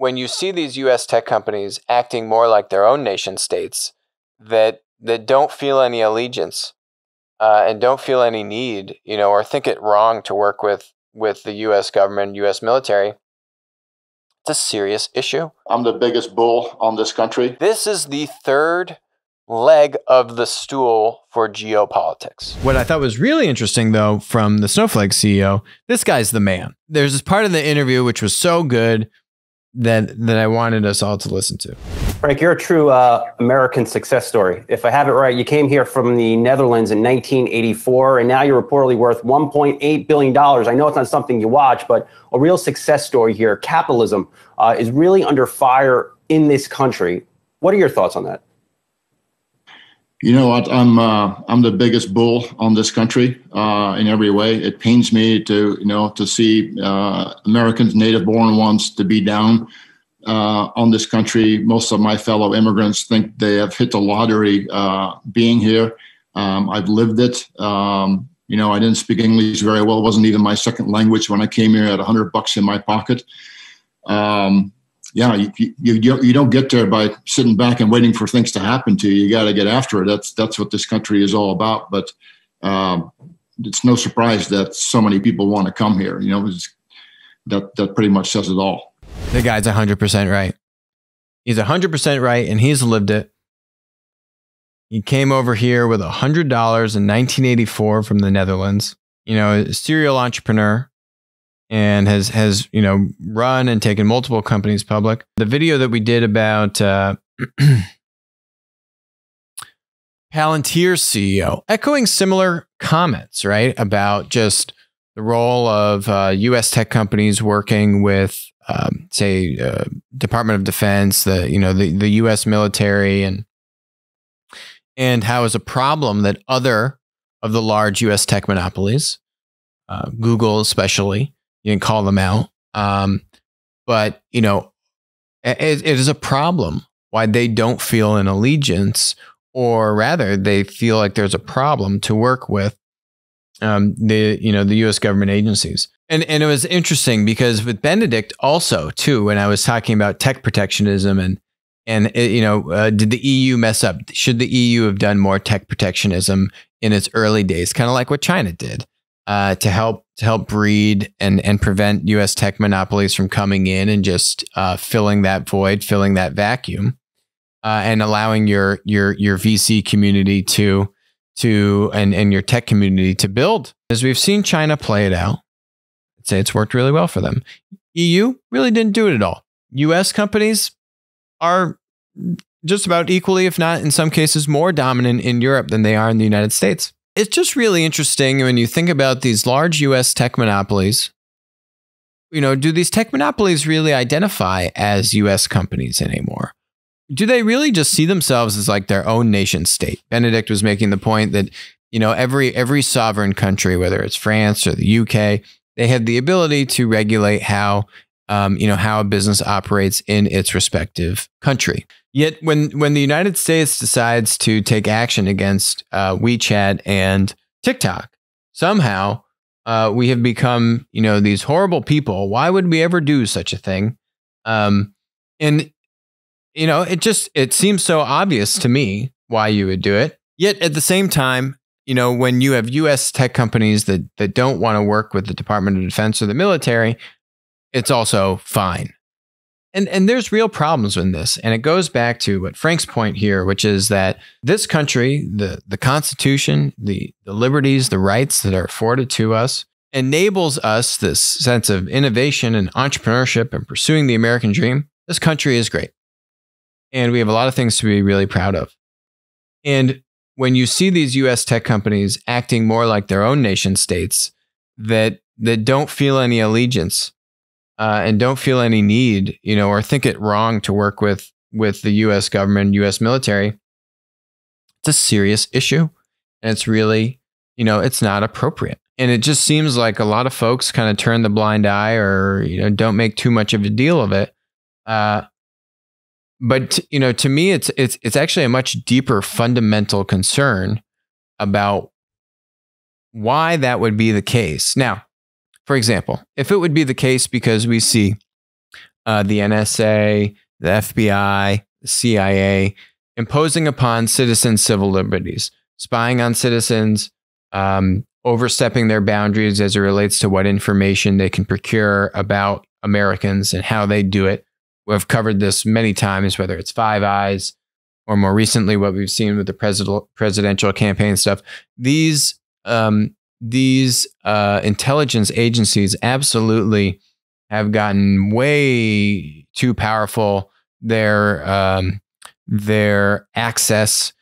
when you see these U.S. tech companies acting more like their own nation states that don't feel any allegiance and don't feel any need, or think it wrong to work with the U.S. government, U.S. military, it's a serious issue. I'm the biggest bull on this country. This is the third leg of the stool for geopolitics. What I thought was really interesting, though, from the Snowflake CEO, this guy's the man. There's this part of the interview which was so good that I wanted us all to listen to. Frank, you're a true American success story. If I have it right, you came here from the Netherlands in 1984, and now you're reportedly worth $1.8 billion. I know it's not something you watch, but a real success story here. Capitalism is really under fire in this country. What are your thoughts on that? You know what? I'm the biggest bull on this country in every way. It pains me to see Americans, native-born ones, to be down on this country. Most of my fellow immigrants think they have hit the lottery being here. I've lived it. I didn't speak English very well. It wasn't even my second language when I came here. I had $100 in my pocket. You don't get there by sitting back and waiting for things to happen to you. You got to get after it. That's what this country is all about. But it's no surprise that so many people want to come here. That pretty much says it all. The guy's 100% right. He's 100% right, and he's lived it. He came over here with $100 in 1984 from the Netherlands. A serial entrepreneur. And has run and taken multiple companies public. The video that we did about Palantir CEO, echoing similar comments, right? About just the role of U.S. tech companies working with, Department of Defense, the U.S. military, and how it's a problem that other of the large U.S. tech monopolies, Google especially, you can call them out. But, it is a problem why they don't feel an allegiance, or rather they feel like there's a problem to work with the U.S. government agencies. And it was interesting because with Benedict also, too, when I was talking about tech protectionism did the EU mess up? Should the EU have done more tech protectionism in its early days, kind of like what China did? To help breed and prevent U.S. tech monopolies from coming in and just filling that void, filling that vacuum, and allowing your VC community and your tech community to build. As we've seen China play it out, I'd say it's worked really well for them. EU really didn't do it at all. U.S. companies are just about equally, if not in some cases more dominant in Europe than they are in the United States. It's just really interesting when you think about these large U.S. tech monopolies. Do these tech monopolies really identify as U.S. companies anymore? Do they really just see themselves as like their own nation state? Benedict was making the point that, every sovereign country, whether it's France or the UK, they have the ability to regulate how a business operates in its respective country. Yet when the United States decides to take action against WeChat and TikTok, somehow we have become, these horrible people. Why would we ever do such a thing? It seems so obvious to me why you would do it. Yet at the same time, when you have U.S. tech companies that don't want to work with the Department of Defense or the military, it's also fine. And there's real problems in this. And it goes back to what Frank's point here, which is that this country, the Constitution, the liberties, the rights that are afforded to us, enables us this sense of innovation and entrepreneurship and pursuing the American dream. This country is great. And we have a lot of things to be really proud of. And when you see these U.S. tech companies acting more like their own nation states that don't feel any allegiance, and don't feel any need, or think it wrong to work with the U.S. government, U.S. military, it's a serious issue. And it's really, it's not appropriate. And it just seems like a lot of folks kind of turn the blind eye or, don't make too much of a deal of it. But, to me, it's actually a much deeper fundamental concern about why that would be the case. Now, for example, if it would be the case because we see the NSA, the FBI, the CIA, imposing upon citizens civil liberties, spying on citizens, overstepping their boundaries as it relates to what information they can procure about Americans and how they do it. We've covered this many times, whether it's Five Eyes or more recently what we've seen with the presidential campaign stuff. These intelligence agencies absolutely have gotten way too powerful. Their access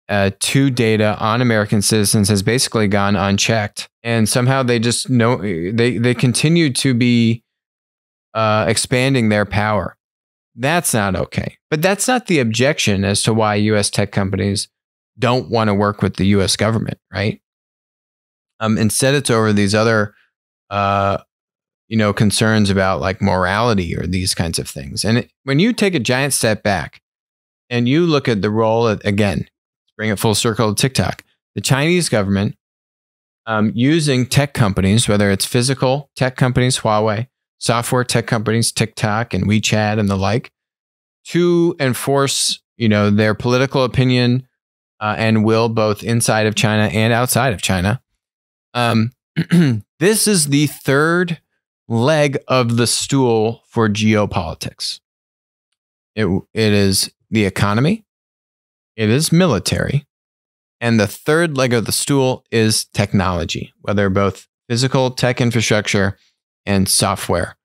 to data on American citizens has basically gone unchecked, and somehow they just know they continue to be expanding their power. That's not okay. But that's not the objection as to why U.S. tech companies don't want to work with the U.S. government, right? Instead, it's over these other, concerns about like morality or these kinds of things. And when you take a giant step back and you look at the role, again, let's bring it full circle to TikTok, the Chinese government using tech companies, whether it's physical tech companies, Huawei, software tech companies, TikTok and WeChat and the like, to enforce, their political opinion and will both inside of China and outside of China. This is the third leg of the stool for geopolitics. It is the economy, it is military, and the third leg of the stool is technology, whether both physical tech infrastructure and software.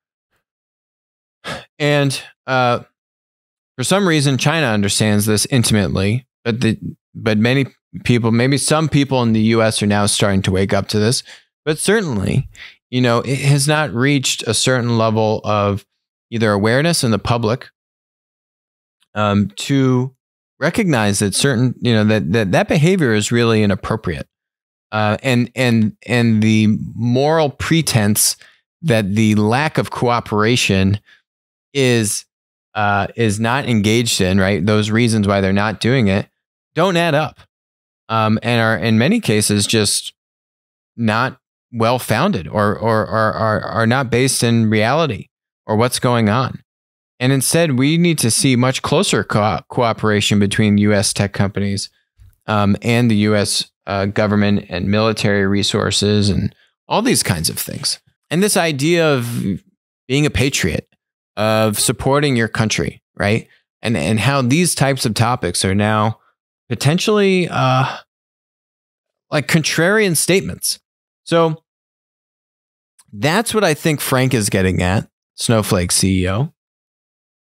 And for some reason, China understands this intimately, but many people, maybe some people in the U.S. are now starting to wake up to this. But certainly, it has not reached a certain level of either awareness in the public to recognize that certain, that behavior is really inappropriate, and the moral pretense that the lack of cooperation is not engaged in, right? Those reasons why they're not doing it don't add up, and are in many cases just not well-founded or are not based in reality or what's going on. And instead, we need to see much closer cooperation between U.S. tech companies and the U.S. Government and military resources and all these kinds of things. And this idea of being a patriot, of supporting your country, right? And how these types of topics are now potentially like contrarian statements. So that's what I think Frank is getting at, Snowflake CEO.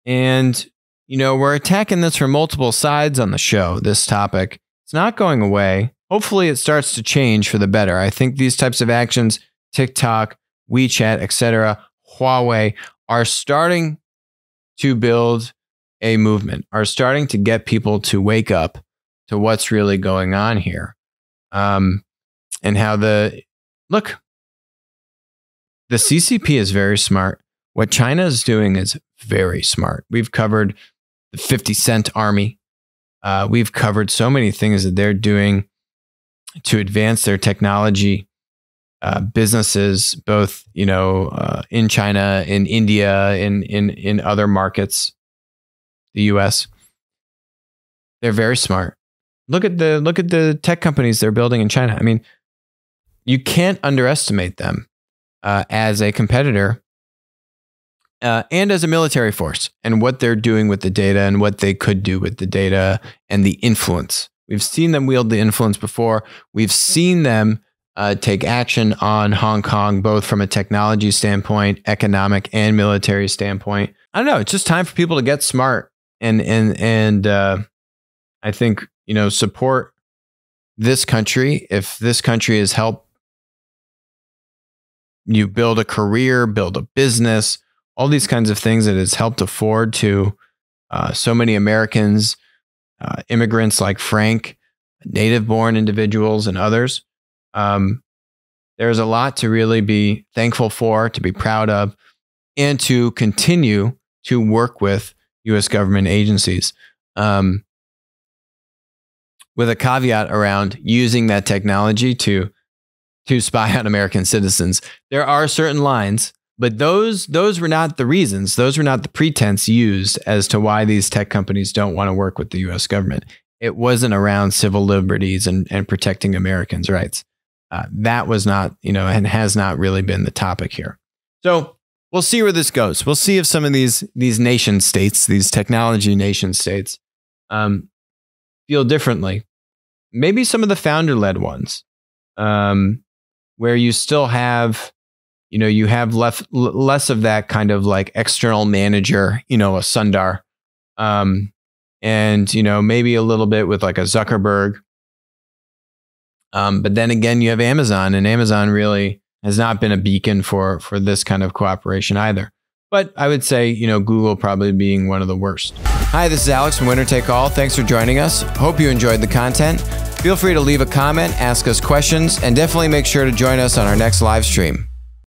And, we're attacking this from multiple sides on the show, this topic. It's not going away. Hopefully it starts to change for the better. I think these types of actions, TikTok, WeChat, etc., Huawei, are starting to build a movement, are starting to get people to wake up to what's really going on here. And how the CCP is very smart. What China is doing is very smart. We've covered the 50-cent army. We've covered so many things that they're doing to advance their technology businesses, both in China, in India, in other markets, the U.S. They're very smart. Look at the tech companies they're building in China. I mean, you can't underestimate them as a competitor and as a military force, and what they're doing with the data and what they could do with the data and the influence. We've seen them wield the influence before. We've seen them take action on Hong Kong, both from a technology standpoint, economic and military standpoint. I don't know. It's just time for people to get smart and I think, support this country. If this country has helped you build a career, build a business, all these kinds of things that has helped afford to so many Americans, immigrants like Frank, native-born individuals and others. There's a lot to really be thankful for, to be proud of, and to continue to work with U.S. government agencies. With a caveat around using that technology to spy on American citizens. There are certain lines, But those were not the reasons. Those were not the pretense used as to why these tech companies don't want to work with the U.S. government. It wasn't around civil liberties and protecting Americans' rights. That was not, and has not really been the topic here. So we'll see where this goes. We'll see if some of these nation states, these technology nation states, feel differently. Maybe some of the founder-led ones, where you still have, you have less of that kind of like external manager, a Sundar, and maybe a little bit with like a Zuckerberg. But then again, you have Amazon, and Amazon really has not been a beacon for this kind of cooperation either. But I would say, Google probably being one of the worst. Hi, this is Alex from Winner Take All. Thanks for joining us. Hope you enjoyed the content. Feel free to leave a comment, ask us questions, and definitely make sure to join us on our next live stream.